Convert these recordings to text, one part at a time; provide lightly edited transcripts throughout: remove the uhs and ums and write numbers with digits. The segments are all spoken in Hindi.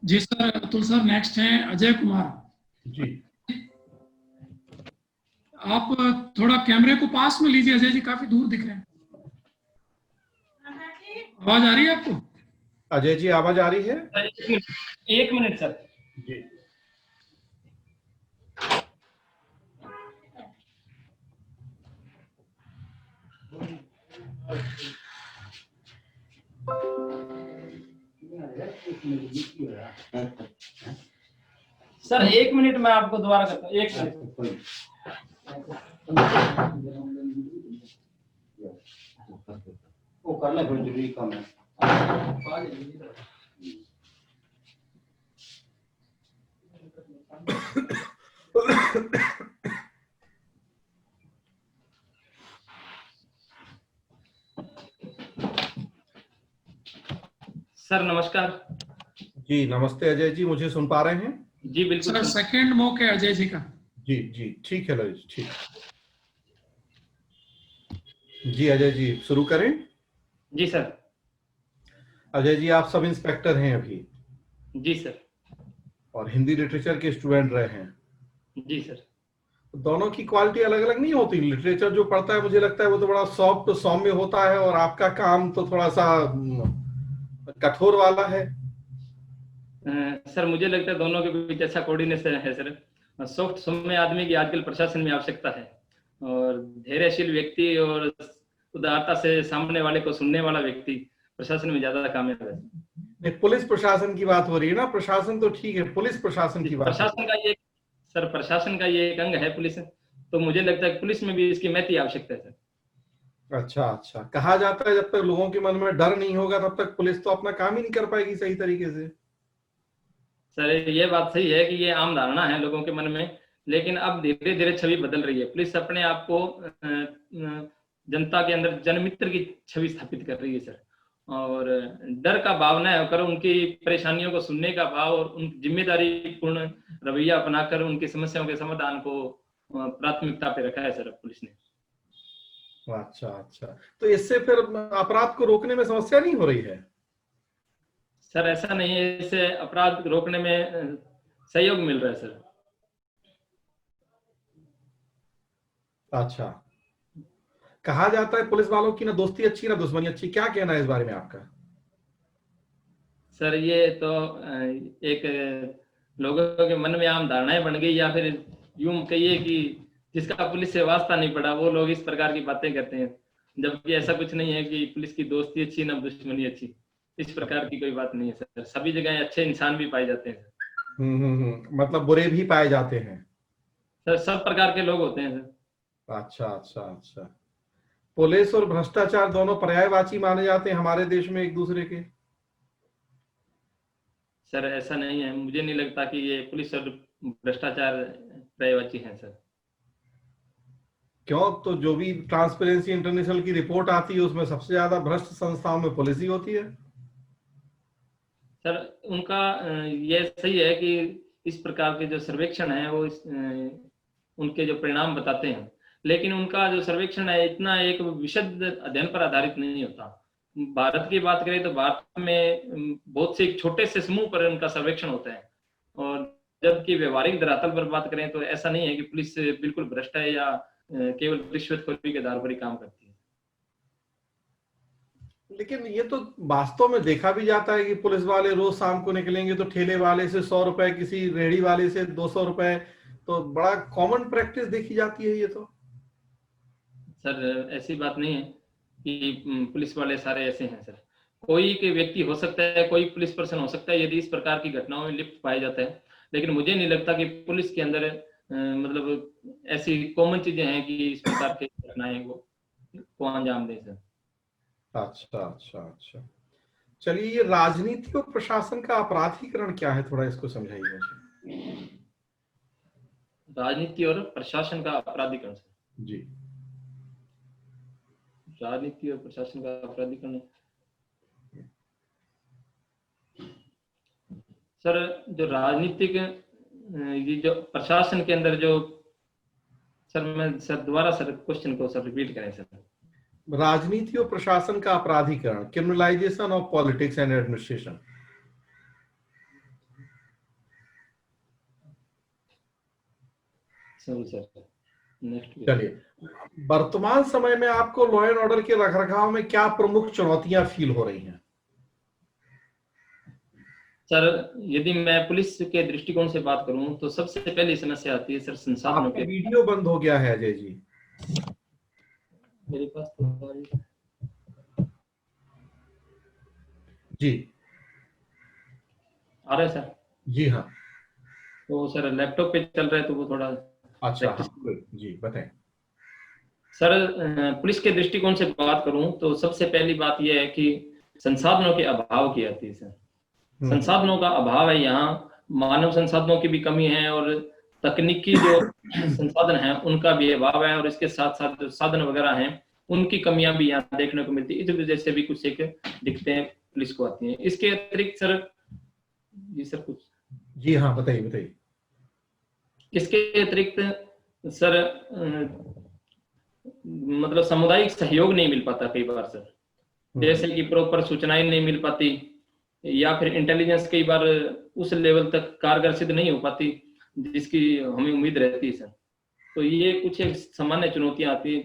जी सर, अतुल सर नेक्स्ट हैं अजय कुमार जी। आप थोड़ा कैमरे को पास में लीजिए अजय जी, काफी दूर दिख रहे हैं। आवाज आ रही है आपको? अजय जी आवाज आ रही है? एक मिनट सर। जी। सर 1 मिनट मैं आपको दोबारा करता हूँ, 1 मिनट। वो करना कोई जरूरी काम है। सर नमस्कार। जी नमस्ते अजय जी, मुझे सुन पा रहे हैं? जी बिल्कुल सर सेकंड मौके अजय जी का। जी जी ठीक है ललित, ठीक। जी अजय जी शुरू करें। जी सर। अजय जी आप सब इंस्पेक्टर हैं अभी? जी सर। और हिंदी लिटरेचर के स्टूडेंट रहे हैं? जी सर। दोनों की क्वालिटी अलग अलग नहीं होती? लिटरेचर जो पढ़ता है मुझे लगता है वो तो बड़ा सॉफ्ट सौम्य होता है, और आपका काम तो थोड़ा सा कठोर वाला है। सर मुझे लगता है दोनों के बीच अच्छा कोऑर्डिनेशन है सर। सॉफ्ट सौम्य आदमी की आजकल प्रशासन में आवश्यकता है, और धैर्यशील व्यक्ति और उदारता से सामने वाले को सुनने वाला व्यक्ति प्रशासन में ज्यादा कामयाब है। पुलिस प्रशासन की बात हो रही है ना? प्रशासन तो ठीक है, पुलिस प्रशासन की बात। प्रशासन का ये सर, प्रशासन का ये एक अंग है पुलिस, तो मुझे लगता है पुलिस में भी इसकी महती आवश्यकता है सर। अच्छा अच्छा, कहा जाता है जब तक लोगों के मन में डर नहीं होगा तब तक पुलिस तो अपना काम ही नहीं कर पाएगी सही तरीके से। सर ये बात सही है कि ये आम धारणा है लोगों के मन में, लेकिन अब धीरे धीरे छवि बदल रही है। पुलिस अपने आप को जनता के अंदर जनमित्र की छवि स्थापित कर रही है सर, और डर का भाव न होकर उनकी परेशानियों को सुनने का भाव और उन जिम्मेदारी पूर्ण रवैया अपनाकर उनकी समस्याओं के समाधान को प्राथमिकता पे रखा है सर पुलिस ने। अच्छा अच्छा, तो इससे फिर अपराध को रोकने में समस्या नहीं हो रही है? सर ऐसा नहीं है, इससे अपराध रोकने में सहयोग मिल रहा है सर। अच्छा, कहा जाता है पुलिस वालों की ना दोस्ती अच्छी ना दुश्मनी अच्छी, क्या कहना है इस बारे में आपका? सर ये तो एक लोगों के मन में आम धारणाएं बन गई, या फिर यूं कहिए कि जिसका पुलिस से वास्ता नहीं पड़ा वो लोग इस प्रकार की बातें करते हैं, जबकि ऐसा कुछ नहीं है कि पुलिस की दोस्ती अच्छी ना दुश्मनी अच्छी। इस प्रकार की कोई बात नहीं है सर, सभी जगह अच्छे इंसान भी पाए जाते हैं। मतलब बुरे भी पाए जाते हैं? सर सब प्रकार के लोग होते हैं सर। अच्छा अच्छा अच्छा, पुलिस और भ्रष्टाचार दोनों पर्यायवाची माने जाते हैं हमारे देश में एक दूसरे के? सर ऐसा नहीं है, मुझे नहीं लगता कि ये पुलिस और भ्रष्टाचार पर्यायवाची हैं सर। क्यों? तो जो भी ट्रांसपेरेंसी इंटरनेशनल की रिपोर्ट आती है उसमें सबसे ज्यादा भ्रष्ट संस्थाओं में पुलिस ही होती है। सर उनका ये सही है कि इस प्रकार के जो सर्वेक्षण है वो उनके जो परिणाम बताते हैं, लेकिन उनका जो सर्वेक्षण है इतना एक विशद अध्ययन पर आधारित नहीं होता। भारत की बात करें तो भारत में बहुत से एक छोटे से समूह पर उनका सर्वेक्षण होता है, और जबकि व्यवहारिक धरातल पर बात करें तो ऐसा नहीं है कि पुलिस बिल्कुल भ्रष्ट है या केवल रिश्वतखोरी के आधार पर ही काम करती है। लेकिन ये तो वास्तव में देखा भी जाता है कि पुलिस वाले रोज शाम को निकलेंगे तो ठेले वाले से 100 रुपए, किसी रेहड़ी वाले से 200 रुपए, तो बड़ा कॉमन प्रैक्टिस देखी जाती है ये तो। सर ऐसी बात नहीं है कि पुलिस वाले सारे ऐसे हैं सर। कोई के व्यक्ति हो सकता है, कोई पुलिस पर्सन हो सकता है यदि इस प्रकार की घटनाओं में लिप्त पाया जाता है, लेकिन मुझे नहीं लगता कि पुलिस के अंदर मतलब ऐसी कॉमन चीजें हैं कि इस प्रकार की घटनाएं को अंजाम दें सर। अच्छा अच्छा अच्छा, चलिए ये राजनीति और प्रशासन का अपराधीकरण क्या है, थोड़ा इसको समझाइए मुझे। राजनीति और प्रशासन का अपराधीकरण सर। जी। राजनीति और प्रशासन का अपराधीकरण सर, जो राजनीतिक ये जो प्रशासन के अंदर जो सर, मैं सर दोबारा सर क्वेश्चन को सर रिपीट करें सर। राजनीति और प्रशासन का अपराधीकरण, criminalisation of politics and administration. सही सर। नेक्स्ट चलिए, वर्तमान समय में आपको लॉ एंड ऑर्डर के रखरखाव में क्या प्रमुख चुनौतियां फील हो रही हैं? सर, यदि मैं पुलिस के दृष्टिकोण से बात करूं तो सबसे पहली समस्या आती है सर संसाधनों आपका के। वीडियो बंद हो गया है अजय जी। मेरे पास तो जी आ रहा है सर। जी हाँ। तो सर लैपटॉप पे चल रहा है तो वो थोड़ा अच्छा हाँ, प्रैक्टिस। जी बताएं। सर, पुलिस के दृष्टिकोण से बात करूं तो सबसे पहली बात यह है कि संसाधनों के अभाव की आती है सर। संसाधनों का अभाव है, यहाँ मानव संसाधनों की भी कमी है और तकनीकी जो संसाधन हैं उनका भी अभाव है, और इसके साथ साथ जो साधन वगैरह हैं उनकी कमियां भी यहाँ देखने को मिलती है। इस वजह से भी कुछ एक दिक्कतें पुलिस को आती हैं। इसके अतिरिक्त सर, जी सर कुछ, जी हाँ बताइए बताइए। इसके अतिरिक्त सर मतलब सामुदायिक सहयोग नहीं मिल पाता कई बार सर, जैसे कि प्रॉपर सूचनाएं नहीं मिल पाती, या फिर इंटेलिजेंस कई बार उस लेवल तक कारगर सिद्ध नहीं हो पाती जिसकी हमें उम्मीद रहती है सर। तो ये कुछ एक सामान्य चुनौतियां आती है।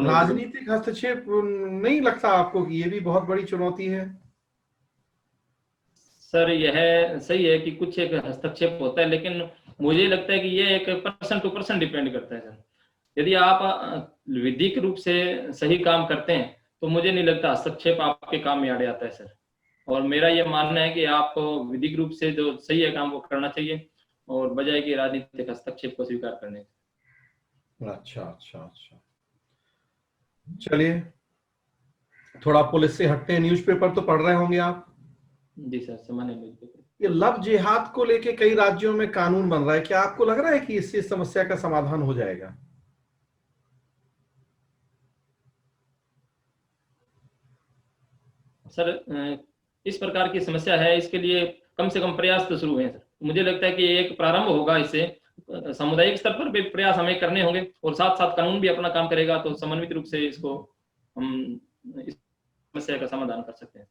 राजनीतिक हस्तक्षेप नहीं लगता आपको कि ये भी बहुत बड़ी चुनौती है? सर यह सही है कि कुछ एक हस्तक्षेप होता है, लेकिन मुझे लगता है कि ये एक पर्सन टू पर्सन डिपेंड करता है सर। यदि आप विधिक रूप से सही काम करते हैं तो मुझे नहीं लगता हस्तक्षेप आपके काम में आड़े आता है सर। और मेरा ये मानना है कि आपको विधिक रूप से जो सही है काम वो करना चाहिए, और बजाय कि राजनीतिक हस्तक्षेप को स्वीकार करने। अच्छा अच्छा अच्छा, चलिए थोड़ा पुलिस से हटते हैं। न्यूज़पेपर तो पढ़ रहे होंगे आप? जी सर, सामान्य न्यूज़पेपर। ये लव जिहाद को लेके कई राज्यों में कानून बन रहा है, क्या आपको लग रहा है कि इससे समस्या का समाधान हो जाएगा? सर इस प्रकार की समस्या है, इसके लिए कम से कम प्रयास तो शुरू हैं सर। मुझे लगता है कि एक प्रारंभ होगा, इससे सामुदायिक स्तर पर भी प्रयास हमें करने होंगे, और साथ साथ कानून भी अपना काम करेगा तो समन्वित रूप से इसको हम इस समस्या का समाधान कर सकते हैं।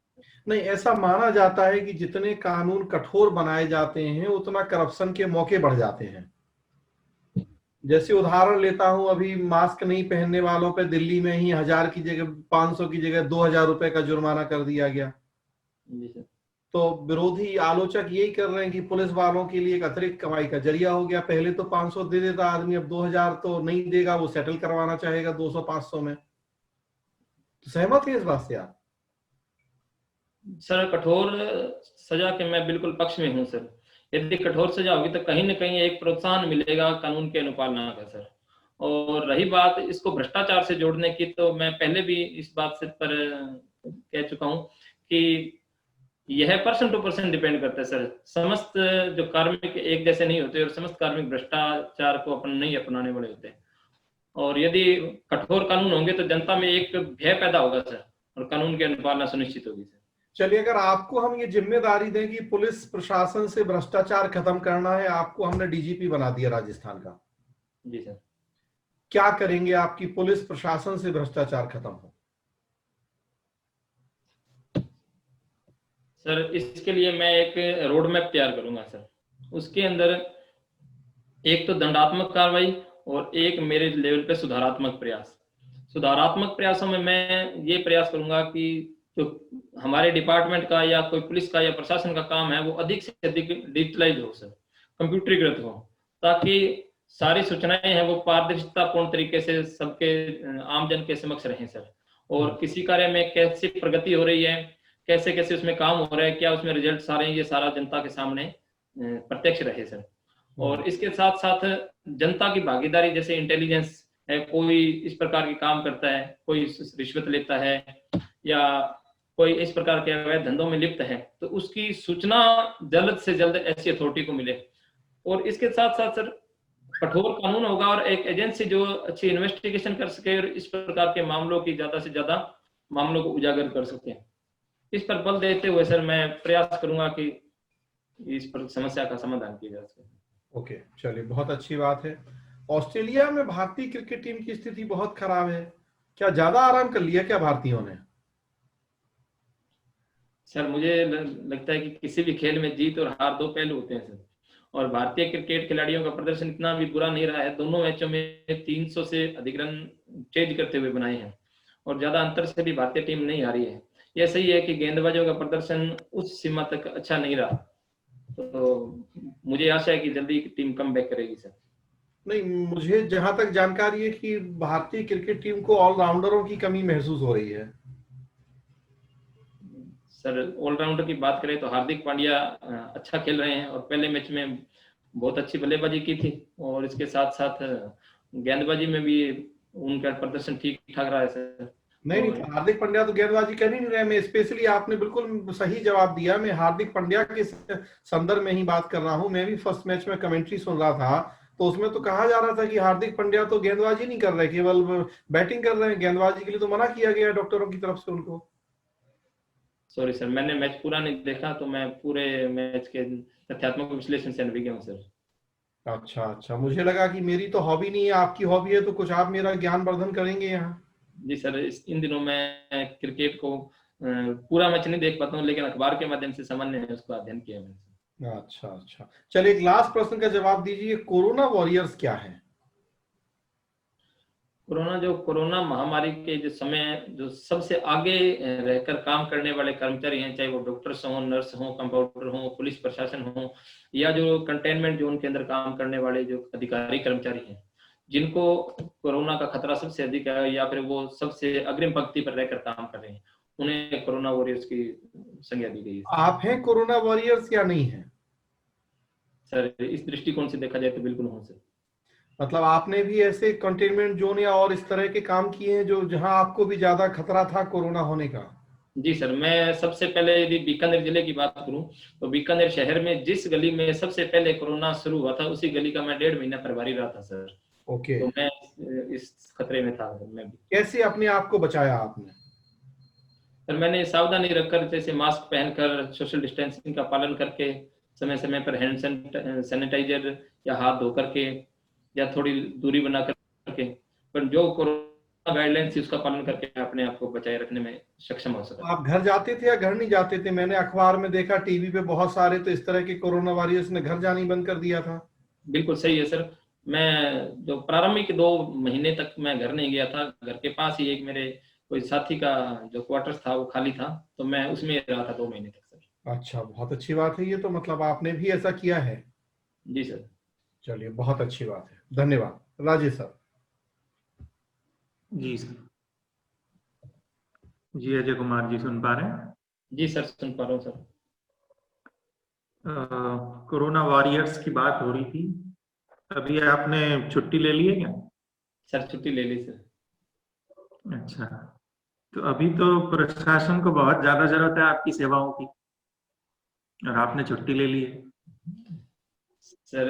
नहीं, ऐसा माना जाता है कि जितने कानून कठोर बनाए जाते हैं उतना करप्शन के मौके बढ़ जाते हैं। जैसे उदाहरण लेता हूं, अभी मास्क नहीं पहनने वालों पे दिल्ली में ही 1000 की जगह 500 की जगह 2000 रुपए का जुर्माना कर दिया गया। जी सर। तो विरोधी आलोचक यही कर रहे हैं कि पुलिस वालों के लिए एक अतिरिक्त कमाई का जरिया हो गया। पहले तो 500 दे देता आदमी, अब 2000 तो नहीं देगा, वो सेटल करवाना चाहेगा 200-500 में। तो सहमत है इस बात से आप? सर कठोर सजा के मैं बिल्कुल पक्ष में हूं सर। यदि कठोर सजा होगी तो कहीं ना कहीं एक प्रोत्साहन मिलेगा कानून के अनुपालना का सर। और रही बात इसको भ्रष्टाचार से जोड़ने की, तो मैं पहले भी इस बात से पर कह चुका हूं कि यह पर्सन टू पर्सन डिपेंड करता है सर। समस्त जो कार्मिक एक जैसे नहीं होते, और समस्त कार्मिक भ्रष्टाचार को नहीं अपनाने वाले होते। और यदि कठोर कानून होंगे तो जनता में एक भय पैदा होगा सर, और कानून की अनुपालना सुनिश्चित होगी सर। चलिए, अगर आपको हम ये जिम्मेदारी दें कि पुलिस प्रशासन से भ्रष्टाचार खत्म करना है, आपको हमने डीजीपी बना दिया राजस्थान का, जी सर। क्या करेंगे आपकी पुलिस प्रशासन से भ्रष्टाचार खत्म हो? सर इसके लिए मैं एक रोड मैप तैयार करूंगा सर। उसके अंदर एक तो दंडात्मक कार्रवाई और एक मेरे लेवल पे सुधारात्मक प्रयास। सुधारात्मक प्रयासों में मैं ये प्रयास करूंगा कि जो हमारे डिपार्टमेंट का या कोई पुलिस का या प्रशासन का काम है वो अधिक से अधिक डिजिटलाइज हो सर, कंप्यूटरीकृत हो, ताकि सारी सूचनाएं हैं वो पारदर्शितापूर्ण तरीके से सबके आमजन के समक्ष रहें सर। और किसी कार्य में कैसी प्रगति हो रही है, कैसे कैसे उसमें काम हो रहा है, क्या उसमें रिजल्ट आ रहे हैं, ये सारा जनता के सामने प्रत्यक्ष रहे सर। और इसके साथ साथ जनता की भागीदारी, जैसे इंटेलिजेंस है, कोई इस प्रकार के काम करता है, कोई रिश्वत लेता है या कोई इस प्रकार के अवैध धंधों में लिप्त है, तो उसकी सूचना जल्द से जल्द ऐसी अथॉरिटी को मिले। और इसके साथ साथ सर कठोर कानून होगा और एक एजेंसी जो अच्छी इन्वेस्टिगेशन कर सके और इस प्रकार के मामलों की ज्यादा से ज्यादा मामलों को उजागर कर सके। इस पर बल देते हुए सर मैं प्रयास करूंगा कि इस पर समस्या का समाधान किया जा सके। ओके, चलिए बहुत अच्छी बात है। ऑस्ट्रेलिया में भारतीय क्रिकेट टीम की स्थिति बहुत खराब है, क्या ज्यादा आराम कर लिया क्या भारतीयों ने? सर मुझे लगता है कि किसी भी खेल में जीत और हार दो पहलू होते हैं सर, और भारतीय क्रिकेट खिलाड़ियों का प्रदर्शन इतना भी बुरा नहीं रहा है। दोनों मैचों में 300 से अधिक रन चेज करते हुए बनाए हैं और ज्यादा अंतर से भी भारतीय टीम नहीं हारी है। यह सही है कि गेंदबाजों का प्रदर्शन उस सीमा तक अच्छा नहीं रहा, तो मुझे आशा है कि जल्दी टीम कम बैक करेगी सर। नहीं, मुझे जहां तक जानकारी है कि भारतीय क्रिकेट टीम को ऑलराउंडरों की कमी महसूस हो रही है। सर ऑलराउंडर की बात करें तो हार्दिक पांड्या अच्छा खेल रहे हैं और पहले मैच में बहुत अच्छी बल्लेबाजी की थी और इसके साथ साथ गेंदबाजी में भी उनका प्रदर्शन ठीक ठाक रहा है सर। नहीं नहीं, तो हार्दिक पांड्या तो गेंदबाजी कर ही नहीं रहे। मैं स्पेशली, आपने बिल्कुल सही जवाब दिया। मैं हार्दिक पांड्या के संदर्भ में ही बात कर रहा हूं। मैं भी फर्स्ट मैच में कमेंट्री सुन रहा था, तो उसमें तो कहा जा रहा था कि हार्दिक पांड्या तो गेंदबाजी नहीं कर रहे, केवल बैटिंग कर रहे हैं। गेंदबाजी के लिए तो मना किया गया डॉक्टरों की तरफ से उनको। सॉरी सर, मैंने मैच पूरा नहीं देखा, तो मैं पूरे मैच के तथ्यात्मक विश्लेषण से अनभिज्ञ हूँ सर। अच्छा अच्छा, मुझे लगा कि मेरी तो हॉबी नहीं है, आपकी हॉबी है, तो कुछ आप मेरा ज्ञान वर्धन करेंगे यहाँ। जी सर, इन दिनों मैं क्रिकेट को पूरा मैच नहीं देख पाता हूँ, लेकिन अखबार के माध्यम से सामान्य उसका अध्ययन किया मैंने। अच्छा अच्छा, चलिए एक लास्ट प्रश्न का जवाब दीजिए। कोरोना वॉरियर्स क्या है? कोरोना महामारी के जो समय जो सबसे आगे रहकर काम करने वाले कर्मचारी हैं, चाहे वो डॉक्टर्स हों, नर्स हों, कंपाउंडर हों, पुलिस प्रशासन हो, या जो कंटेनमेंट जोन के अंदर काम करने वाले जो अधिकारी कर्मचारी हैं, जिनको कोरोना का खतरा सबसे अधिक है या फिर वो सबसे अग्रिम पंक्ति पर रहकर काम कर रहे हैं, उन्हें कोरोना वॉरियर्स की संज्ञा दी गई है। आप हैं कोरोना वॉरियर्स या नहीं है? सर इस दृष्टिकोण से देखा जाए तो बिल्कुल हूँ सर। मतलब आपने भी ऐसे कंटेनमेंट जोन या और इस तरह के काम किए हैं जो जहां आपको भी ज्यादा खतरा था कोरोना होने का? जी सर, मैं सबसे पहले यदि बीकानेर जिले की बात करूं तो बीकानेर शहर में जिस गली में सबसे पहले कोरोना शुरू हुआ था, उसी गली का मैं 1.5 महीना प्रभारी रहा था सर। ओके। तो मैं इस खतरे में था मैं भी। कैसे अपने आप को बचाया आपने? सर मैंने सावधानी रखकर, जैसे मास्क पहनकर, सोशल डिस्टेंसिंग का पालन करके, समय समय पर हैंड सैनिटाइजर या हाथ धो करके, या थोड़ी दूरी बना करके, पर जो कोरोना गाइडलाइंस थी उसका पालन करके अपने आप को बचाए रखने में सक्षम हो सका। आप घर जाते थे या घर नहीं जाते थे? मैंने अखबार में देखा, टीवी पे बहुत सारे तो इस तरह के कोरोना वॉरियर्स ने घर जाना ही बंद कर दिया था। बिल्कुल सही है सर। मैं जो प्रारंभिक 2 महीने तक मैं घर नहीं गया था। घर के पास ही एक मेरे कोई साथी का जो क्वार्टर्स था वो खाली था, तो मैं उसमें रहा था 2 महीने तक सर। अच्छा, बहुत अच्छी बात है ये तो। मतलब आपने भी ऐसा किया है। जी सर। चलिए, बहुत अच्छी बात है। धन्यवाद। राजेश सर। जी सर। जी अजय कुमार जी, सुन पा रहे हैं? जी सर, सुन पा रहा हूँ सर। कोरोना वॉरियर्स की बात हो रही थी, अभी आपने छुट्टी ले ली है क्या? सर छुट्टी ले ली सर। अच्छा, तो अभी तो प्रशासन को बहुत ज्यादा जरूरत है आपकी सेवाओं की, और आपने छुट्टी ले ली है। सर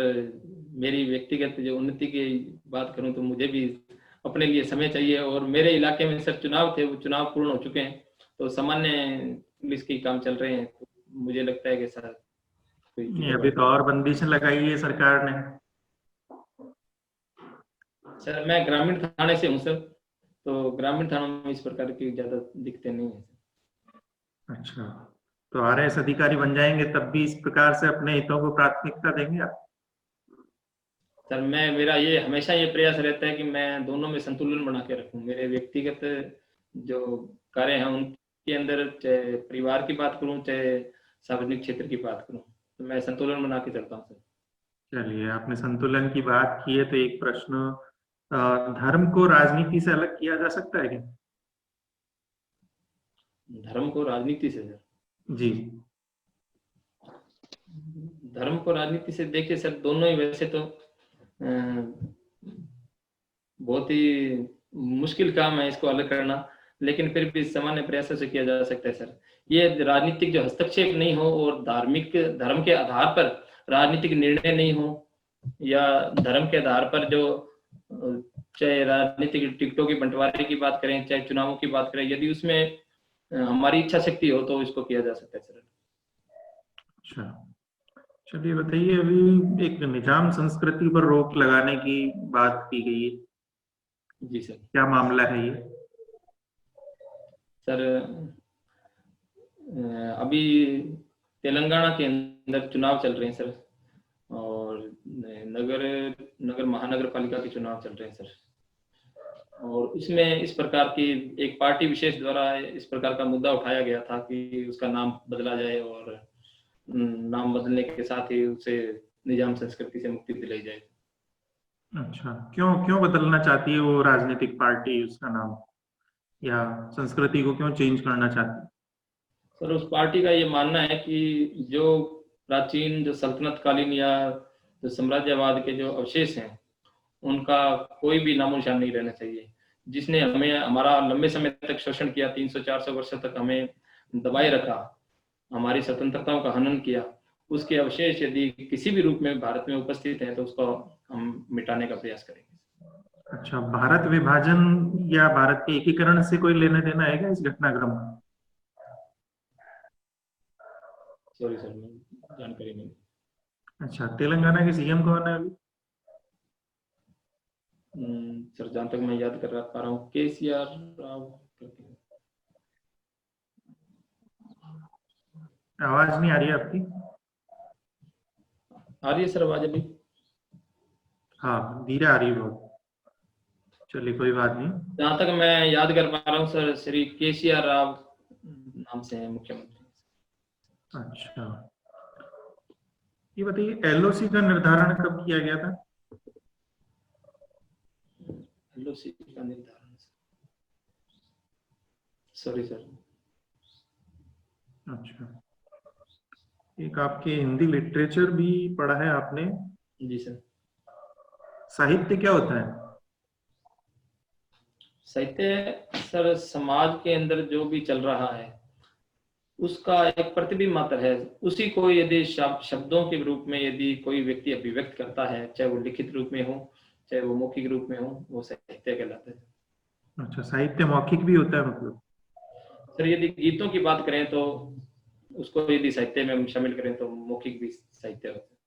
मेरी व्यक्तिगत जो उन्नति की बात करूं तो मुझे भी अपने लिए समय चाहिए, और मेरे इलाके में सर चुनाव थे, वो चुनाव पूर्ण हो चुके हैं, तो सामान्य पुलिस के काम चल रहे हैं। तो मुझे लगता है कि सर अभी तो और बंदिशें लगाई है सरकार ने। सर मैं ग्रामीण थाने से हूँ सर, तो ग्रामीण थानों में इस प्रकार की ज्यादा दिक्कतें नहीं है। अच्छा, तो आरएएस अधिकारी बन जाएंगे तब भी इस प्रकार से अपने हितों को प्राथमिकता देंगे आप? सर मेरा ये हमेशा ये प्रयास रहता है कि मैं दोनों में संतुलन बना के रखूं। मेरे व्यक्तिगत जो कार्य हैं उनके अंदर, चाहे परिवार की बात करूं चाहे सार्वजनिक क्षेत्र की बात करूं, तो मैं संतुलन बना के चलता हूं सर। चलिए, आपने संतुलन की बात की है तो एक प्रश्न, धर्म को राजनीति से अलग किया जा सकता है क्या? धर्म को राजनीति से सर? जी। धर्म को राजनीति से देखिए सर, दोनों ही वैसे तो बहुत ही मुश्किल काम है इसको अलग करना, लेकिन फिर भी सामान्य प्रयासों से किया जा सकता है सर। ये राजनीतिक जो हस्तक्षेप नहीं हो और धार्मिक धर्म के आधार पर राजनीतिक निर्णय नहीं हो, या धर्म के आधार पर जो, चाहे राजनीतिक टिकटों की बंटवारे की बात करें चाहे चुनावों की बात करें, यदि उसमें हमारी इच्छा शक्ति हो तो इसको किया जा सकता है सर। अच्छा, चलिए बताइए, अभी एक निजाम संस्कृति पर रोक लगाने की बात की गई है। जी सर। क्या मामला है ये? सर अभी तेलंगाना के अंदर चुनाव चल रहे हैं सर, और नगर महानगर पालिका के चुनाव चल रहे हैं सर, और इसमें इस प्रकार की एक पार्टी विशेष द्वारा इस प्रकार का मुद्दा उठाया गया था कि उसका नाम बदला जाए और नाम बदलने के साथ ही उसे निजाम संस्कृति से मुक्ति दिलाई जाए। अच्छा, क्यों बदलना चाहती है वो राजनीतिक पार्टी उसका नाम, या संस्कृति को क्यों चेंज करना चाहती है? सर उस पार्टी का ये मानना है कि जो प्राचीन जो सल्तनत कालीन या जो साम्राज्यवाद के जो अवशेष हैं उनका कोई भी नामो निशान नहीं रहना चाहिए। जिसने हमें हमारा लंबे समय तक शोषण किया, 300-400 वर्षों तक हमें दबाए रखा, हमारी स्वतंत्रताओं का हनन किया, उसके अवशेष यदि किसी भी रूप में भारत में उपस्थित हैं तो उसको हम मिटाने का प्रयास करेंगे। अच्छा, भारत विभाजन या भारत के एकीकरण से कोई लेना देना है क्या इस घटनाक्रम का? सॉरी सर, जानकारी नहीं। अच्छा, तेलंगाना के सीएम कौन है अभी? सर जहां तक मैं याद कर पा रहा हूँ केसीआर राव। आवाज नहीं आ रही है आपकी? आ रही है सर आवाज अभी? हाँ, धीरे आ रही है बहुत। चलिए कोई बात नहीं। जहां तक मैं याद कर पा रहा हूँ सर, श्री केसीआर राव नाम से है मुख्यमंत्री। अच्छा, ये बताइए एलओसी का निर्धारण कब किया गया था? एलओसी का निर्धारण, सॉरी सर। अच्छा, एक आपके हिंदी लिटरेचर भी पढ़ा है आपने? जी सर। साहित्य क्या होता है? साहित्य सर समाज के अंदर जो भी चल रहा है उसका एक प्रतिबिंब मात्र है। उसी को यदि शब्दों के रूप में यदि कोई व्यक्ति अभिव्यक्त करता है, चाहे वो लिखित रूप में हो चाहे वो मौखिक रूप में हो, वो साहित्य कहलाता है। अच्छा, साहित्य मौखिक भी होता है मतलब? सर यदि गीतों की बात करें तो उसको यदि साहित्य में हम शामिल करें तो मौखिक भी साहित्य होता है।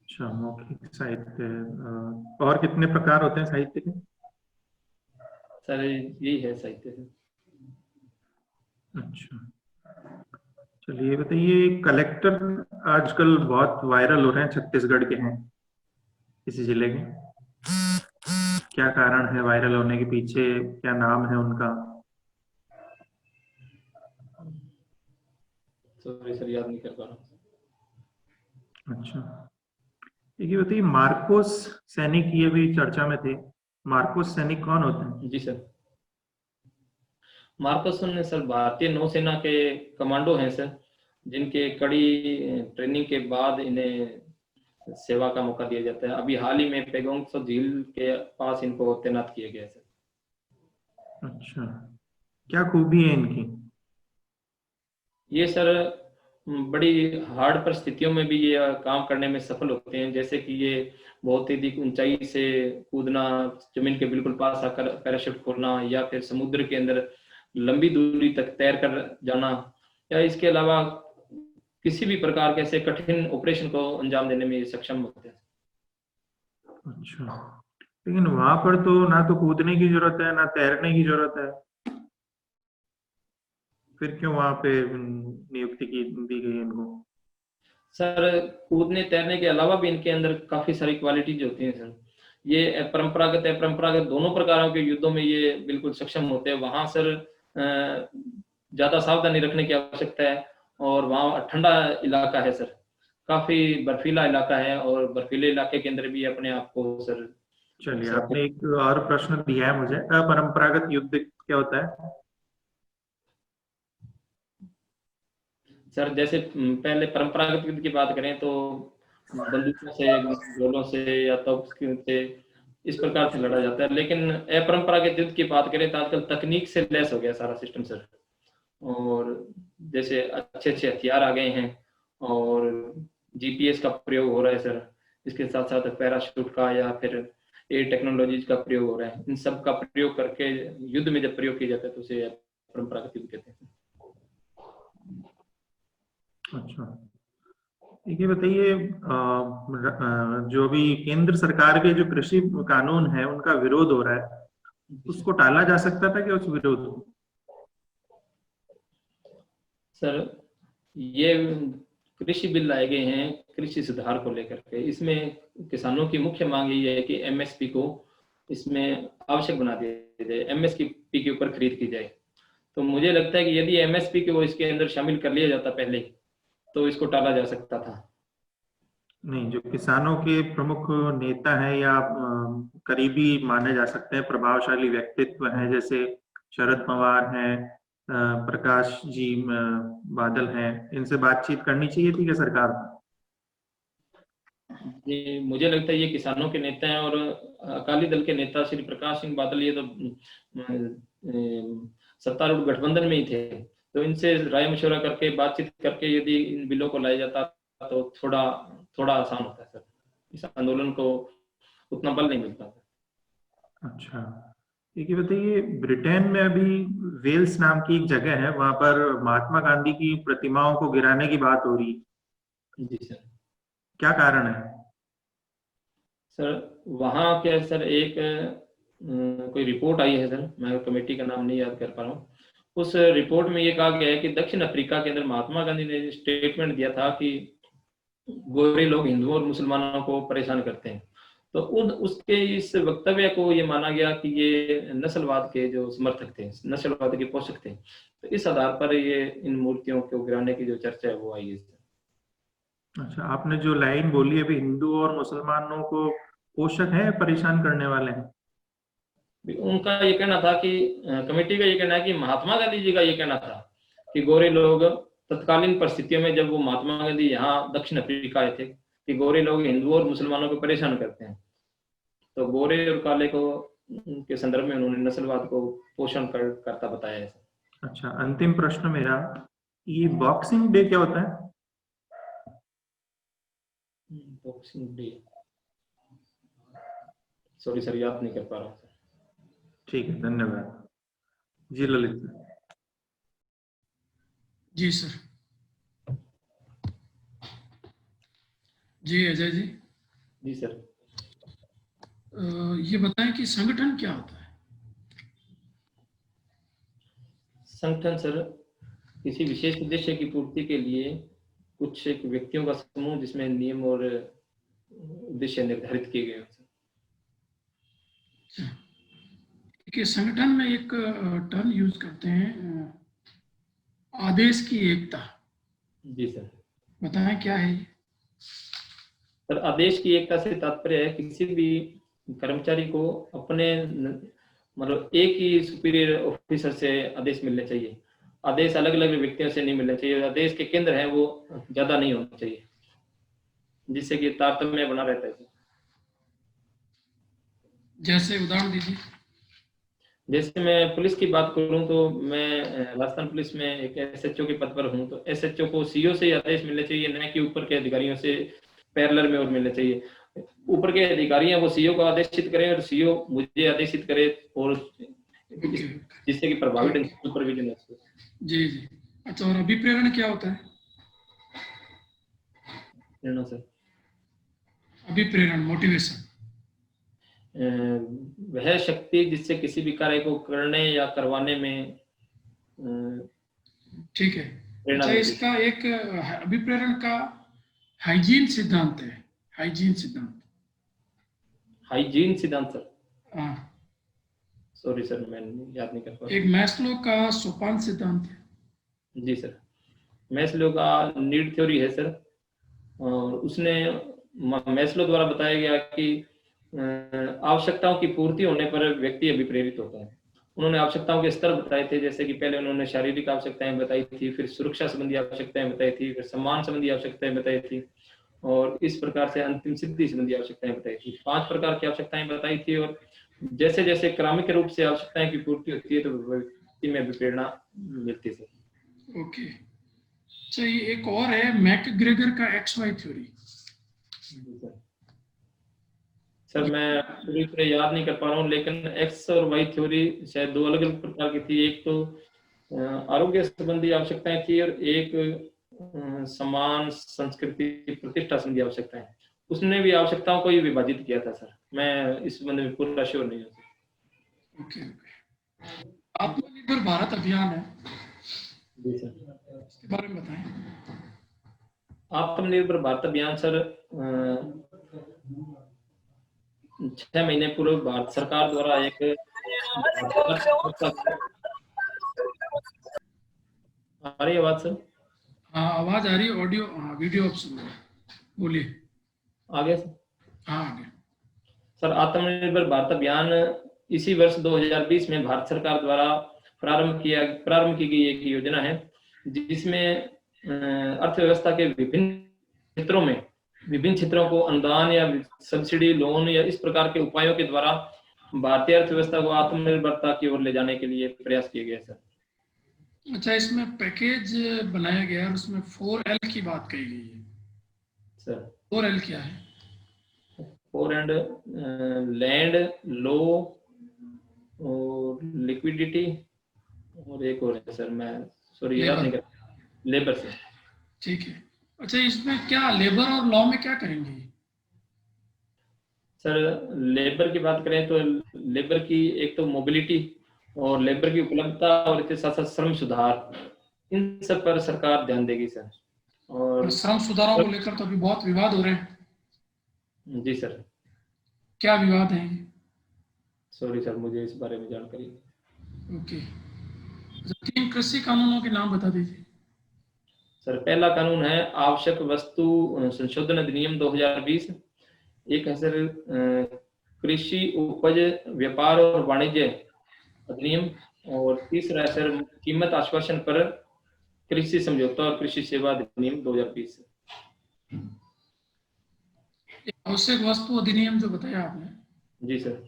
अच्छा, मौखिक साहित्य। और कितने प्रकार होते हैं साहित्य के? सर यही है साहित्य से। अच्छा, चलिए बताइए, कलेक्टर आजकल बहुत वायरल हो रहे हैं, छत्तीसगढ़ के हैं, किसी जिले के, क्या कारण है वायरल होने के पीछे, क्या नाम है उनका? सॉरी सर, याद नहीं कर पा रहा। अच्छा, ये बताइए, मार्कोस सैनिक ये भी चर्चा में थे, मार्कोस सैनिक कौन होते हैं? जी सर, मार्कोस सर भारतीय नौसेना के कमांडो हैं सर, जिनके कड़ी ट्रेनिंग के बाद इन्हें सेवा का मौका दिया जाता है। अभी हाल ही में पेगोंग त्सो झील के पास इनको तैनात किया गया है सर। अच्छा, क्या खूबी है इनकी? ये सर बड़ी हार्ड परिस्थितियों में भी ये काम करने में सफल होते हैं। जैसे कि ये बहुत ही अधिक ऊंचाई से कूदना, जमीन के बिल्कुल पास आकर पैराशूट खोलना, या फिर समुद्र के अंदर लंबी दूरी तक तैर कर जाना, या इसके अलावा किसी भी प्रकार के ऐसे कठिन ऑपरेशन को अंजाम देने में ये सक्षम होते हैं। अच्छा, लेकिन वहां पर तो ना तो कूदने की जरूरत है ना तैरने की जरूरत है, फिर क्यों वहां पे नियुक्ति की दी गई इनको? सर कूदने तैरने के अलावा भी इनके अंदर काफी सारी क्वालिटीज होती हैं सर। ये परंपरागत अपरंपरागत दोनों प्रकारों के युद्धों में ये बिल्कुल सक्षम होते हैं। वहां सर ज्यादा सावधानी रखने की आवश्यकता है, और वहाँ ठंडा इलाका है सर, काफी बर्फीला इलाका है, और बर्फीले इलाके के अंदर भी अपने आप को सर। चलिए, आपने एक और प्रश्न दिया है मुझे, अपरंपरागत युद्ध क्या होता है? सर जैसे पहले परंपरागत युद्ध की बात करें तो बंदूकों से, गोलों से या तोप से इस प्रकार से लड़ा जाता है। लेकिन अपरंपरागत युद्ध की बात करें तो आजकल तकनीक से लैस हो गया सारा सिस्टम सर, और जैसे अच्छे अच्छे हथियार आ गए हैं, और जीपीएस का प्रयोग हो रहा है सर, इसके साथ साथ पैराशूट का या फिर एयर टेक्नोलॉजीज का प्रयोग हो रहा है। इन सब का प्रयोग करके युद्ध में जब प्रयोग किया जाता है तो उसे परंपरागत युद्ध कहते हैं। अच्छा, ठीक है, बताइए, जो भी केंद्र सरकार के जो कृषि कानून है उनका विरोध हो रहा है, उसको टाला जा सकता था क्या उस विरोध को? सर ये कृषि बिल लाए गए हैं कृषि सुधार को लेकर के। इसमें किसानों की मुख्य मांग ये है कि एमएसपी को इसमें आवश्यक बना दिया जाए, एमएसपी के ऊपर खरीद की जाए। तो मुझे लगता है कि यदि एमएसपी को इसके अंदर शामिल कर लिया जाता पहले तो इसको टाला जा सकता था। नहीं, जो किसानों के प्रमुख नेता हैं या करीबी माने जा सकते हैं, प्रभावशाली व्यक्तित्व हैं, जैसे शरद पवार हैं, प्रकाश जी बादल हैं, इनसे बातचीत करनी चाहिए थी क्या सरकार को? ये मुझे लगता है ये किसानों के नेता हैं और अकाली दल के नेता श्री प्रकाश सिंह बादल ये तो सत्तारूढ़ गठबंधन में ही थे, तो इनसे राय मशवरा करके बातचीत करके यदि इन बिलों को लाया जाता तो थोड़ा आसान होता है सर, इस आंदोलन को उतना बल नहीं मिलता। अच्छा, एक ये बताइए, ब्रिटेन में अभी वेल्स नाम की एक जगह है, वहां पर महात्मा गांधी की प्रतिमाओं को गिराने की बात हो रही है। जी सर। क्या कारण है सर वहाँ क्या सर एक कोई रिपोर्ट आई है सर, मैं कमेटी का नाम नहीं याद कर पा रहा हूँ। उस रिपोर्ट में ये कहा गया है कि दक्षिण अफ्रीका के अंदर महात्मा गांधी ने स्टेटमेंट दिया था कि गोरे लोग हिंदुओं और मुसलमानों को परेशान करते हैं, तो उसके इस वक्तव्य को ये माना गया कि ये नस्लवाद के जो समर्थक थे, नस्लवाद के पोषक थे, तो इस आधार पर ये इन मूर्तियों को गिराने की जो चर्चा है वो आई है। अच्छा, आपने जो लाइन बोली अभी, हिंदू और मुसलमानों को पोषक है, परेशान करने वाले हैं, उनका ये कहना था कि कमेटी का ये कहना है कि महात्मा गांधी जी का ये कहना था कि गोरे लोग तत्कालीन परिस्थितियों में जब वो महात्मा गांधी यहाँ दक्षिण अफ्रीका आए थे कि गोरे लोग हिंदुओं और मुसलमानों को परेशान करते हैं, तो गोरे और काले को के संदर्भ में उन्होंने नस्लवाद को पोषण करता बताया है। अच्छा, अंतिम प्रश्न मेरा, ये बॉक्सिंग डे क्या होता है? बॉक्सिंग डे, सॉरी सर याद नहीं कर पा रहा हूँ। ठीक है, धन्यवाद जी। ललित जी सर। जी अजय जी। जी सर। ये बताएं कि संगठन क्या होता है? संगठन सर किसी विशेष उद्देश्य की पूर्ति के लिए कुछ एक व्यक्तियों का समूह जिसमें नियम और उद्देश्य निर्धारित किए गए हैं। कि संगठन में एक टर्म यूज करते हैं, आदेश की एकता। जी सर। बताएं क्या है ये? सर आदेश की एकता से तात्पर्य है किसी भी कर्मचारी को अपने मतलब एक ही सुपीरियर ऑफिसर से आदेश मिलने चाहिए, आदेश अलग अलग व्यक्तियों से नहीं मिलने चाहिए, आदेश के केंद्र है वो ज्यादा नहीं होना चाहिए, जिससे कि तारतम्य बना रहता है। जैसे उदाहरण दीजिए। जैसे मैं पुलिस की बात करूं तो मैं राजस्थान पुलिस में एक एसएचओ के पद पर हूं, तो एसएचओ को सीओ से आदेश मिलने चाहिए, न कि ऊपर के अधिकारियों से पैरेलल में और मिलने चाहिए। ऊपर के अधिकारी हैं वो सीओ को आदेशित करें और सीओ मुझे आदेशित करे, और जिससे कि प्रभावी ढंग से सुपरविजन हो। जी जी। अच्छा, और अभिप्रेरण क्या होता है? प्रेरणा सर, अभिप्रेरण, मोटिवेशन। वह शक्ति जिससे किसी भी कार्य को करने या करवाने में ठीक है। अच्छा, इसका एक अभिप्रेरण का हाइजीन सिद्धांत है। हाइजीन सिद्धांत। हाइजीन सिद्धांत सर? हाँ, सॉरी सर मैं याद नहीं कर पा रहा। एक मैस्लो का सोपान सिद्धांत है। जी सर, मैस्लो का नीड थ्योरी है सर, और उसने मैस्लो द्वारा बताया गया कि आवश्यकताओं की पूर्ति होने पर व्यक्ति अभिप्रेरित होता है। उन्होंने आवश्यकताओं के स्तर बताए थे, जैसे कि पहले उन्होंने शारीरिक आवश्यकताएं बताई थी, फिर सुरक्षा संबंधी आवश्यकताएं बताई थी, फिर सम्मान संबंधी आवश्यकताएं बताई थी, और इस प्रकार से अंतिम सिद्धि संबंधी आवश्यकताएं बताई थी। 5 प्रकार की आवश्यकताएं बताई थी, और जैसे जैसे क्रमिक रूप से आवश्यकताएं की पूर्ति होती है तो व्यक्ति में अभिप्रेरणा मिलती है। ओके। अच्छा, ये एक और है मैकग्रेगर का XY थ्योरी। सर मैं पूरी तरह याद नहीं कर पा रहा हूँ, लेकिन एक्स और वाई थ्योरी शायद 2 अलग अलग प्रकार की थी। एक तो आरोग्य संबंधी आवश्यकताएं थी और एक सम्मान, संस्कृति, प्रतिष्ठा संबंधी आवश्यकताएं। उसने भी आवश्यकताओं को ही विभाजित किया था सर, मैं इस संबंध में पूरा श्योर नहीं हूँ। ओके। आत्मनिर्भर भारत अभियान है, जी सर, इसके बारे में बताएं। आत्मनिर्भर भारत अभियान सर 6 महीने पूर्व भारत सरकार द्वारा एक आ रही है आवाज सर? हाँ आवाज आ रही है, ऑडियो हाँ वीडियो ऑप्शन में बोलिए। आगे सर। हाँ आगे। सर आत्मनिर्भर भारत अभियान इसी वर्ष 2020 में भारत सरकार द्वारा प्रारंभ की गई एक योजना है, जिसमें अर्थव्यवस्था के विभिन्न क्षेत्रों को अनुदान या सब्सिडी, लोन या इस प्रकार के उपायों के द्वारा भारतीय अर्थव्यवस्था को आत्मनिर्भरता की ओर ले जाने के लिए प्रयास किए गए सर। अच्छा, इसमें पैकेज बनाया गया है, उसमें 4L की बात कही गई है सर। 4L क्या है? 4 एंड लैंड, लो और लिक्विडिटी और एक और है सर, मैं सॉरी याद नहीं कर, लेबर से। ठीक है। अच्छा, इसमें क्या लेबर और लॉ में क्या करेंगे? सर लेबर की बात करें तो लेबर की एक तो मोबिलिटी और लेबर की उपलब्धता और इसके साथ साथ श्रम सुधार, इन सब पर सरकार ध्यान देगी सर। और श्रम सुधारों को लेकर तो अभी बहुत विवाद हो रहे हैं। जी सर। क्या विवाद है? सॉरी सर, मुझे इस बारे में जानकारी। ओके। 3 कृषि कानूनों के नाम बता दीजिए। सर पहला कानून है आवश्यक वस्तु संशोधन अधिनियम 2020। एक है सर कृषि उपज व्यापार और वाणिज्य अधिनियम, और तीसरा है सर कीमत आश्वासन पर कृषि समझौता और कृषि सेवा अधिनियम 2020। आवश्यक वस्तु अधिनियम जो बताया आपने, जी सर।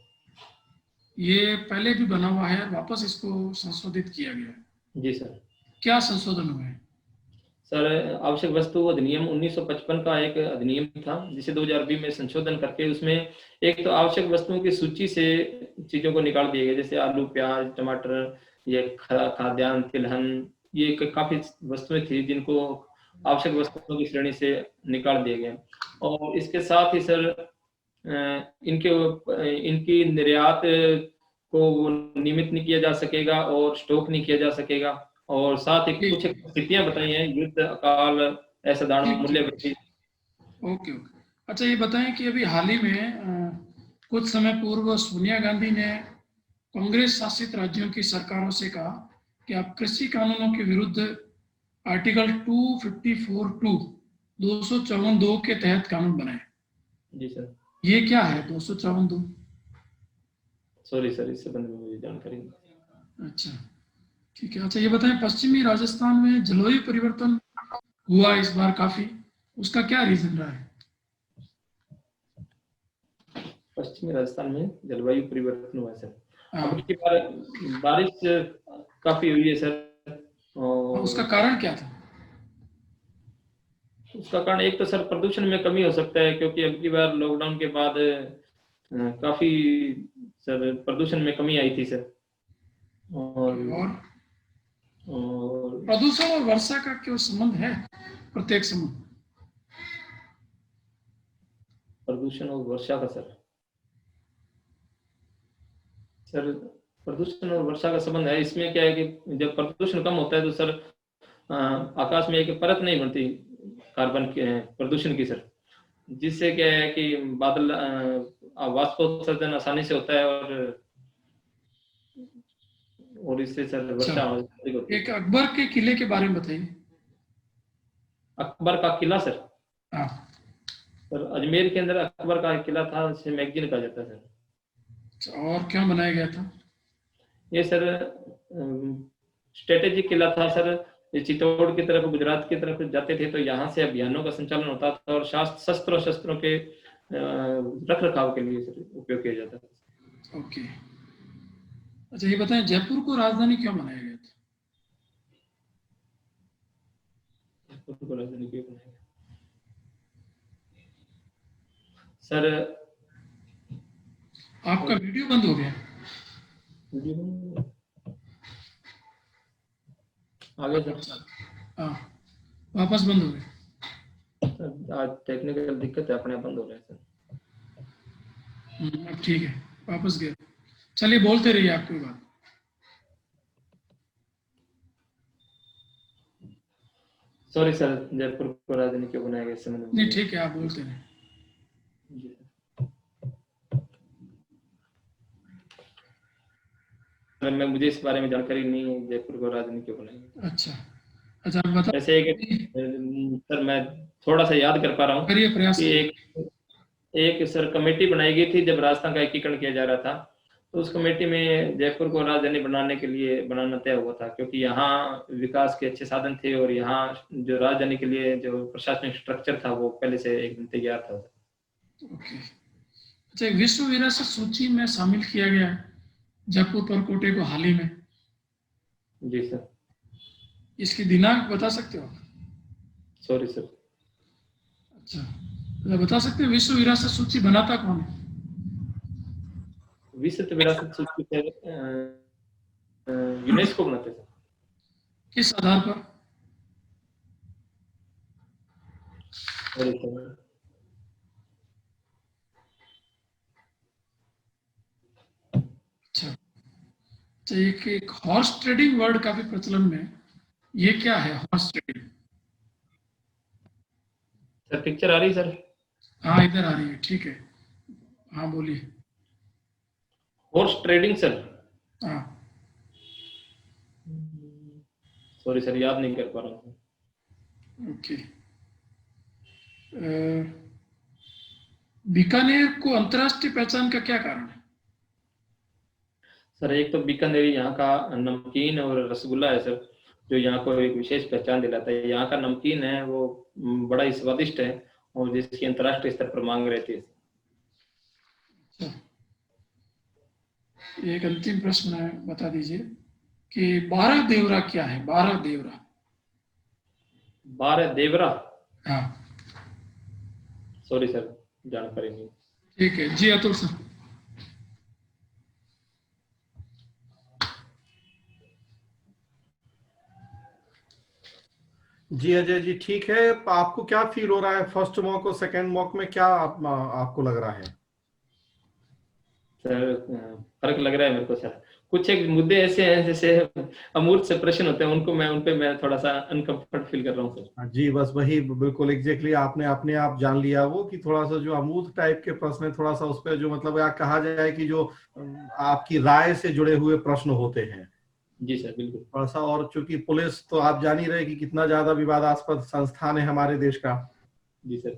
ये पहले भी बना हुआ है, वापस इसको संशोधित किया गया है। जी सर। क्या संशोधन हुआ है? सर आवश्यक वस्तु अधिनियम 1955 का एक अधिनियम था, जिसे 2020 में संशोधन करके उसमें एक तो आवश्यक वस्तुओं की सूची से चीजों को निकाल दिया गया, जैसे आलू, प्याज, टमाटर, ये खाद्यान्न, तिलहन, ये काफी वस्तुएं थी जिनको आवश्यक वस्तुओं की श्रेणी से निकाल दिया गया। और इसके साथ ही सर इनकी निर्यात को नियमित नहीं किया जा सकेगा और स्टॉक नहीं किया जा सकेगा, और साथ ही कुछ स्थितियां बताई हैं, युद्ध, अकाल, असाधारण मूल्य वृद्धि। Okay okay. अच्छा, ये बताएं कि अभी हाल ही में कुछ समय पूर्व सोनिया गांधी ने कांग्रेस शासित राज्यों की सरकारों से कहा कि आप कृषि कानूनों के विरुद्ध आर्टिकल 254(2) 254(2) के तहत कानून बनाए। जी सर। ये क्या है 254(2)? सॉरी सर, इस संबंध में मुझे जानकारी नहीं। अच्छा ठीक है। अच्छा, ये बताएं पश्चिमी राजस्थान में जलवायु परिवर्तन हुआ इस बार काफी, उसका क्या रीजन रहा है? पश्चिमी राजस्थान में जलवायु परिवर्तन हुआ है सर। हाँ। अब की बार बारिश काफी हुई है सर, और उसका कारण क्या था? उसका कारण एक तो सर प्रदूषण में कमी हो सकता है, क्योंकि अब की बार लॉकडाउन के बाद काफी सर प्रदूषण में कमी आई थी सर। और प्रदूषण और वर्षा का क्यों संबंध है? प्रत्येक संबंध प्रदूषण और वर्षा का सर प्रदूषण और वर्षा का संबंध है। इसमें क्या है कि जब प्रदूषण कम होता है तो सर आकाश में एक परत नहीं बनती कार्बन के प्रदूषण की सर, जिससे क्या है कि बादल वाष्पोत्सर्जन आसानी से होता है, और इससे सर वर्षा अधिक होती है। एक अकबर के किले के बारे में बताइए। अकबर का किला सर? हाँ सर अजमेर के अंदर अकबर का किला था, जिसे मैगजीन कहा जाता है सर। और क्यों बनाया गया था? ये सर स्ट्रेटेजिक किला था सर। ये चित्तौड़ की तरफ, गुजरात की तरफ जाते थे तो यहाँ से अभियानों का संचालन होता था, और शस्त्रों के रख रखाव के लिए सर उपयोग किया जाता था। ओके। अच्छा, ये बताएं जयपुर को राजधानी क्यों बनाया गया था? जयपुर को राजधानी क्यों बनाया गया सर? आपका वीडियो बंद हो गया। आगे सर। हाँ वापस बंद हो गया। आज टेक्निकल दिक्कत है, अपने बंद हो रहा है सर। अब ठीक है, वापस गया। चलिए बोलते रहिए आप कोई बात। सॉरी सर, जयपुर को राजधानी क्यों बनाया गया इस संबंध में? नहीं ठीक है, आप बोलते रहे। जी सर, मुझे इस बारे में जानकारी नहीं है, जयपुर को राजधानी क्यों बनाया गया। अच्छा अच्छा, आप बता ऐसे सर मैं थोड़ा सा याद कर पा रहा हूँ करिए प्रयास। कि एक सर कमेटी बनाई गई थी जब राजस्थान का एकीकरण किया जा रहा था, तो उस कमेटी में जयपुर को राजधानी बनाने के लिए बनाना तय हुआ था, क्योंकि यहाँ विकास के अच्छे साधन थे और यहाँ जो राजधानी के लिए जो प्रशासनिक स्ट्रक्चर था वो पहले से एकदम तैयार था। ओके, अच्छा, विश्व विरासत सूची में शामिल किया गया है जयपुर परकोटे को हाल ही में। जी सर। इसकी दिनांक बता सकते हो? Sorry sir. अच्छा, तो बता सकते हो विश्व विरासत सूची बनाता कौन है? विश्व विरासत सूची सर यूनेस्को बनाते सर। किस आधार पर? Sorry sir. अच्छा, तो एक हॉर्स ट्रेडिंग वर्ड का भी प्रचलन में, ये क्या है हॉर्स ट्रेडिंग? सर पिक्चर आ रही है सर? हाँ इधर आ रही है, ठीक है, हाँ बोलिए। Horse trading sir? हाँ सॉरी सर, याद नहीं कर पा रहा हूँ। ओके, बीकानेर को अंतर्राष्ट्रीय पहचान का क्या कारण है? सर एक तो बीकानेरी यहाँ का नमकीन और रसगुल्ला है सर, जो यहाँ को एक विशेष पहचान दिलाता है। यहाँ का नमकीन है वो बड़ा ही स्वादिष्ट है और जिसकी अंतर्राष्ट्रीय स्तर पर मांग रहती है। अच्छा, एक अंतिम प्रश्न है, बता दीजिए कि 12 देवरा क्या है? 12 देवरा। 12 देवरा? हाँ सॉरी सर, जानकारी नहीं। ठीक है जी, अतुल सर। जी अजय जी, ठीक है। आपको क्या फील हो रहा है फर्स्ट मॉक और सेकंड मॉक में, क्या आपको लग रहा है? सर फर्क लग रहा है मेरे को सर। कुछ एक मुद्दे ऐसे हैं जैसे अमूर्त से प्रश्न होते हैं, उन पे मैं थोड़ा सा अनकंफर्ट फील कर रहा हूँ सर। जी बस वही, बिल्कुल एग्जैक्टली आपने अपने आप जान लिया वो कि थोड़ा सा जो अमूर्त टाइप के प्रश्न है, थोड़ा सा उस पर जो मतलब या कहा जाए कि जो आपकी राय से जुड़े हुए प्रश्न होते हैं। जी सर बिल्कुल। थोड़ा सा, और चूंकि पुलिस तो आप जान ही रहे कि कितना ज्यादा विवादास्पद संस्थान है हमारे देश का। जी सर।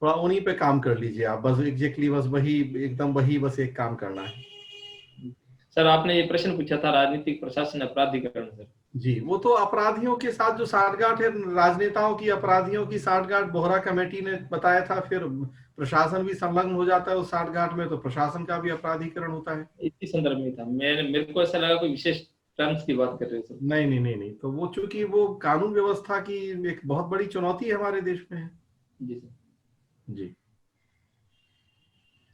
थोड़ा उन्हीं पे काम कर लीजिए आप, बस एग्जैक्टली बस वही, एकदम वही बस एक काम करना है। सर आपने ये प्रश्न पूछा था राजनीतिक प्रशासन अपराधीकरण सर। जी, वो तो अपराधियों के साथ जो साठगांठ है, राजनेताओं की अपराधियों की साठगांठ बोहरा कमेटी ने बताया था, फिर प्रशासन भी संलग्न हो जाता है उस साठगांठ में, तो प्रशासन का भी अपराधीकरण होता है। इसी संदर्भ में था, मेरे को ऐसा लगा कोई विशेष टर्म्स की बात कर रहे हो सर। नहीं नहीं नहीं नहीं, तो वो चूंकि वो कानून व्यवस्था की एक बहुत बड़ी चुनौती हमारे देश में है। जी सर। जी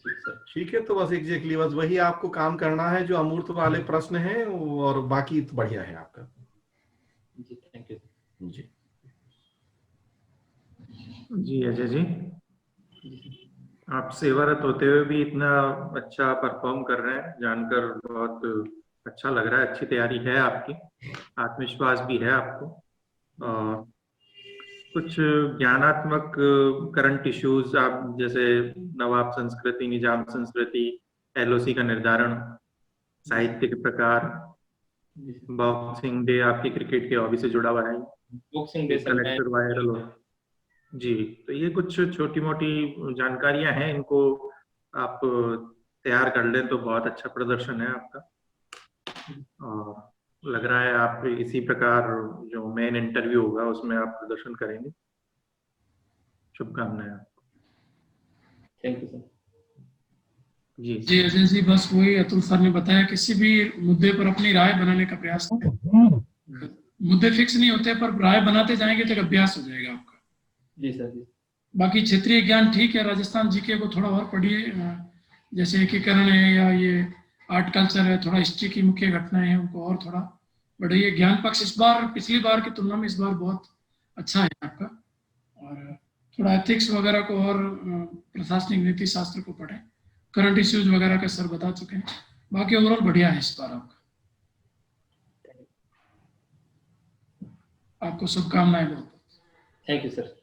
ठीक सर। ठीक है, तो बस एग्जैक्टली बस वही आपको काम करना है, जो अमूर्त वाले प्रश्न हैं, और बाकी तो बढ़िया है आपका। जी थैंक यू। जी जी अजय जी, आप सेवारत होते हुए भी इतना अच्छा परफॉर्म कर रहे हैं, जानकर बहुत अच्छा लग रहा है। अच्छी तैयारी है आपकी, आत्मविश्वास भी है आपको। और कुछ ज्ञानात्मक करंट इश्यूज, आप जैसे नवाब संस्कृति, निजाम संस्कृति, एलओसी का निर्धारण, साहित्य के प्रकार, बॉक्सिंग डे आपकी क्रिकेट के हॉबी से जुड़ा हुआ है, बॉक्सिंग डे कलेक्टर वायरल हो जी, तो ये कुछ छोटी मोटी जानकारियां हैं, इनको आप तैयार कर लें तो बहुत अच्छा प्रदर्शन है आपका। और लग रहा है आप इसी प्रकार जो मेन इंटरव्यू होगा उसमें आप प्रदर्शन करेंगे। शुभकामनाएं आपको। Thank you sir. जी अजय जी, बस वही अतुल सर ने बताया, किसी भी मुद्दे पर अपनी राय बनाने का प्रयास करें। मुद्दे फिक्स नहीं होते, पर राय बनाते जाएंगे तो अभ्यास हो जाएगा आपका। जी सर जी। बाकी क्षेत्रीय ज्ञान ठीक है, राजस्थान जीके को थोड़ा और पढ़िए, जैसे एकीकरण है या ये आर्ट कल्चर है, थोड़ा हिस्ट्री की मुख्य घटनाएं हैं, उनको और थोड़ा बढ़ाइए। ज्ञान पक्ष इस बार पिछली बार की तुलना में इस बार बहुत अच्छा है आपका। और थोड़ा एथिक्स वगैरह को और प्रशासनिक नीति शास्त्र को पढ़ें, करंट इश्यूज वगैरह का सर बता चुके हैं। बाकी ओवरऑल बढ़िया है इस बार आपका। आपको शुभकामनाएं बहुत। Thank you sir.